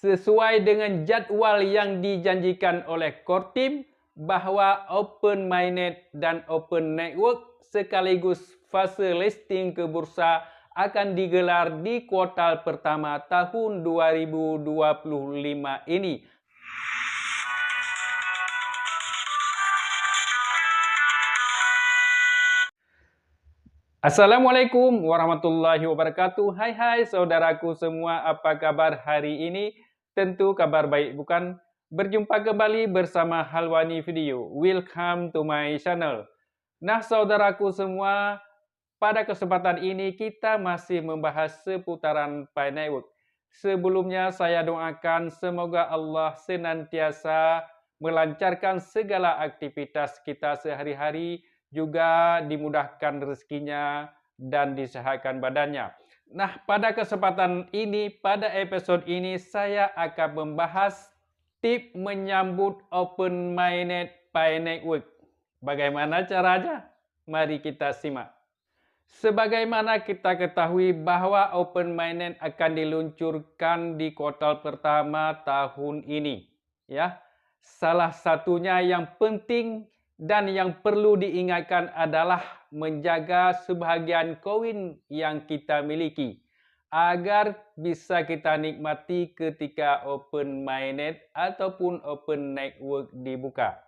Sesuai dengan jadual yang dijanjikan oleh core team bahawa Open Mainnet dan Open Network sekaligus fase listing ke bursa akan digelar di kuartal pertama tahun 2025 ini. Assalamualaikum warahmatullahi wabarakatuh. Hai saudaraku semua, apa kabar hari ini? Tentu kabar baik bukan? Berjumpa kembali bersama Halwani Video. Welcome to my channel. Nah saudaraku semua, pada kesempatan ini kita masih membahas seputaran Pi Network. Sebelumnya saya doakan semoga Allah senantiasa melancarkan segala aktivitas kita sehari-hari, juga dimudahkan rezekinya dan disehatkan badannya. Nah, pada kesempatan ini, pada episode ini saya akan membahas tip menyambut Open Mainnet Pi Network. Bagaimana caranya? Mari kita simak. Sebagaimana kita ketahui bahwa Open Mainnet akan diluncurkan di kuartal pertama tahun ini, ya. Salah satunya yang penting dan yang perlu diingatkan adalah menjaga sebahagian koin yang kita miliki agar bisa kita nikmati ketika Open Mainnet ataupun Open Network dibuka.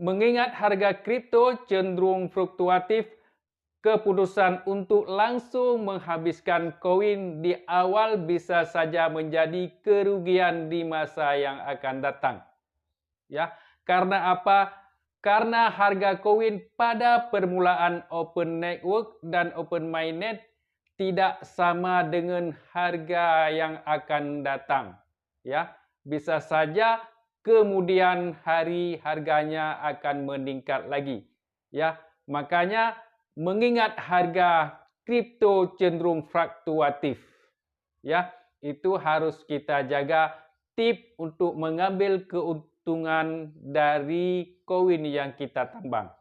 Mengingat harga kripto cenderung fluktuatif, keputusan untuk langsung menghabiskan koin di awal bisa saja menjadi kerugian di masa yang akan datang. Ya, karena apa? Karena harga koin pada permulaan Open Network dan Open Mainnet tidak sama dengan harga yang akan datang. Ya, bisa saja kemudian hari harganya akan meningkat lagi. Ya, makanya mengingat harga kripto cenderung fluktuatif, ya, itu harus kita jaga tip untuk mengambil keuntungan dari koin yang kita tambang.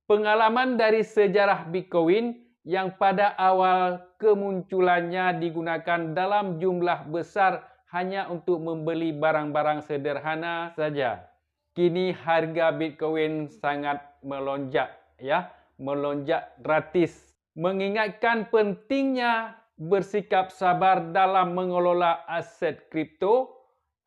Pengalaman dari sejarah Bitcoin yang pada awal kemunculannya digunakan dalam jumlah besar hanya untuk membeli barang-barang sederhana saja. Kini harga Bitcoin sangat melonjak, ya, melonjak gratis. Mengingatkan pentingnya bersikap sabar dalam mengelola aset kripto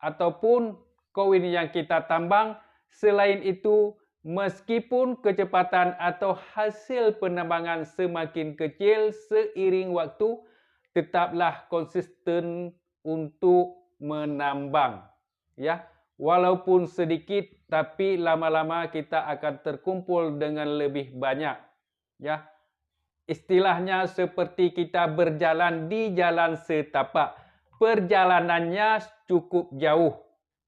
ataupun koin yang kita tambang. Selain itu, meskipun kecepatan atau hasil penambangan semakin kecil seiring waktu, tetaplah konsisten untuk menambang. Ya, walaupun sedikit, tapi lama-lama kita akan terkumpul dengan lebih banyak. Ya, istilahnya seperti kita berjalan di jalan setapak. Perjalanannya cukup jauh.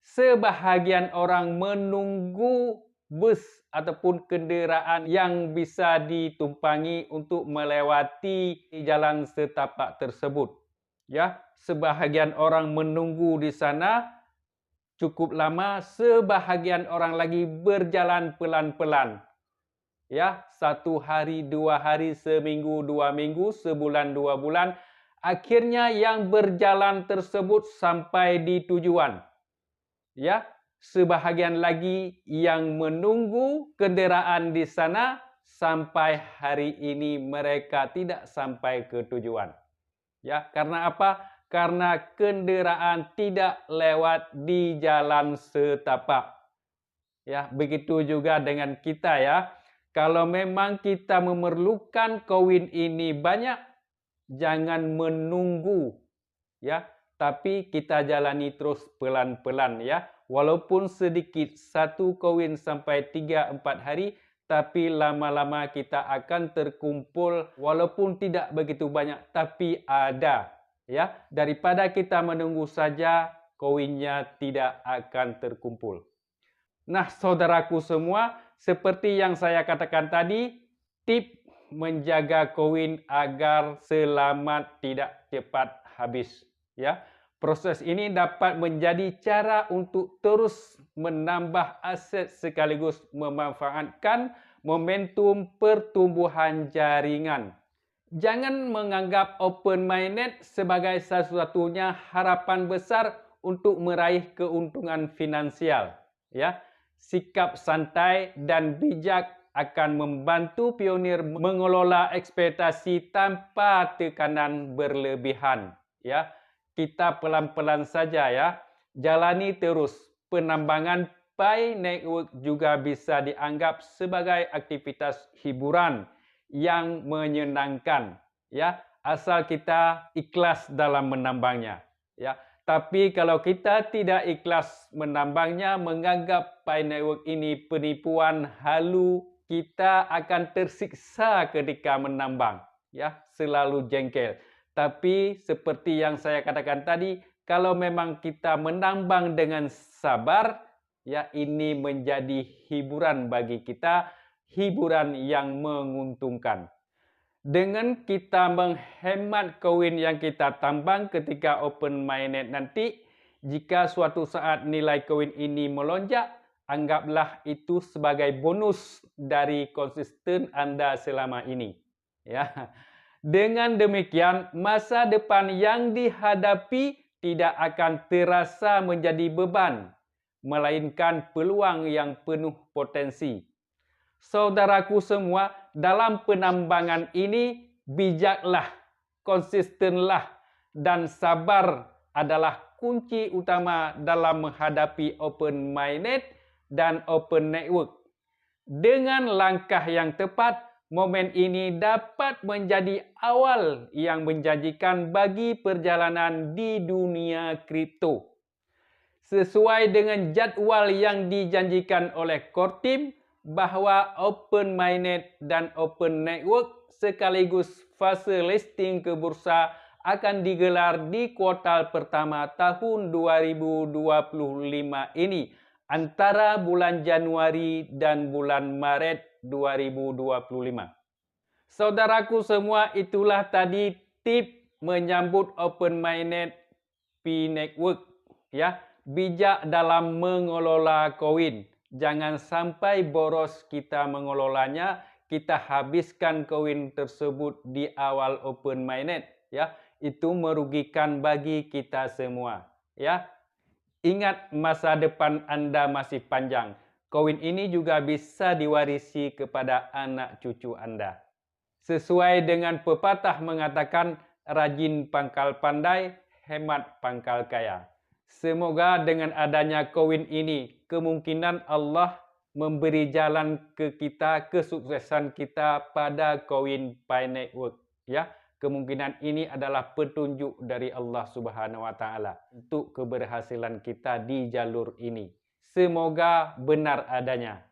Sebahagian orang menunggu bus ataupun kenderaan yang bisa ditumpangi untuk melewati jalan setapak tersebut. Ya, sebahagian orang menunggu di sana cukup lama, sebahagian orang lagi berjalan pelan-pelan. Ya, 1 hari, 2 hari, seminggu, 2 minggu, sebulan, 2 bulan. Akhirnya yang berjalan tersebut sampai di tujuan. Ya, sebahagian lagi yang menunggu kenderaan di sana sampai hari ini mereka tidak sampai ke tujuan. Ya, karena apa? Karena kenderaan tidak lewat di jalan setapak. Ya, begitu juga dengan kita ya. Kalau memang kita memerlukan koin ini banyak, jangan menunggu ya. Tapi kita jalani terus pelan-pelan ya. Walaupun sedikit, 1 koin sampai 3-4 hari, tapi lama-lama kita akan terkumpul walaupun tidak begitu banyak, tapi ada. Ya, daripada kita menunggu saja, koinnya tidak akan terkumpul. Nah, saudaraku semua, seperti yang saya katakan tadi, tip menjaga koin agar selamat tidak cepat habis. Ya, proses ini dapat menjadi cara untuk terus menambah aset sekaligus memanfaatkan momentum pertumbuhan jaringan. Jangan menganggap Open Mainnet sebagai satu-satunya harapan besar untuk meraih keuntungan finansial. Ya, sikap santai dan bijak akan membantu pionir mengelola ekspektasi tanpa tekanan berlebihan. Ya, kita pelan-pelan saja ya. Jalani terus. Penambangan Pi Network juga bisa dianggap sebagai aktivitas hiburan yang menyenangkan, ya, asal kita ikhlas dalam menambangnya, ya. Tapi kalau kita tidak ikhlas menambangnya, menganggap Pi Network ini penipuan halu, kita akan tersiksa ketika menambang, ya, selalu jengkel. Tapi seperti yang saya katakan tadi, kalau memang kita menambang dengan sabar, ya, ini menjadi hiburan bagi kita, hiburan yang menguntungkan. Dengan kita menghemat koin yang kita tambang ketika open mainnet nanti, jika suatu saat nilai koin ini melonjak, anggaplah itu sebagai bonus dari konsisten Anda selama ini. Ya. Dengan demikian, masa depan yang dihadapi tidak akan terasa menjadi beban, melainkan peluang yang penuh potensi. Saudaraku semua, dalam penambangan ini bijaklah, konsistenlah, dan sabar adalah kunci utama dalam menghadapi open mainnet dan open network. Dengan langkah yang tepat, momen ini dapat menjadi awal yang menjanjikan bagi perjalanan di dunia kripto. Sesuai dengan jadual yang dijanjikan oleh core team, bahwa open mainnet dan open network sekaligus fase listing ke bursa akan digelar di kuartal pertama tahun 2025 ini antara bulan Januari dan bulan Maret 2025. Saudaraku semua, itulah tadi tip menyambut open mainnet Pi Network, ya. Bijak dalam mengelola koin. Jangan sampai boros kita mengelolanya, kita habiskan koin tersebut di awal open mainnet, ya. Itu merugikan bagi kita semua, ya. Ingat, masa depan Anda masih panjang. Koin ini juga bisa diwarisi kepada anak cucu Anda. Sesuai dengan pepatah mengatakan, rajin pangkal pandai, hemat pangkal kaya. Semoga dengan adanya koin ini, kemungkinan Allah memberi jalan ke kita, kesuksesan kita pada koin Pi Network. Ya, kemungkinan ini adalah petunjuk dari Allah Subhanahu Wa Taala untuk keberhasilan kita di jalur ini. Semoga benar adanya.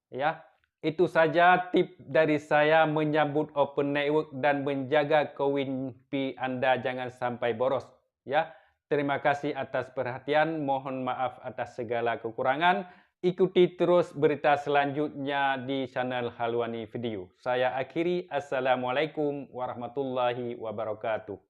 Ya, itu saja tip dari saya menyambut open network dan menjaga koin Pi Anda jangan sampai boros. Ya. Terima kasih atas perhatian, mohon maaf atas segala kekurangan. Ikuti terus berita selanjutnya di channel Halwani Video. Saya akhiri, Assalamualaikum warahmatullahi wabarakatuh.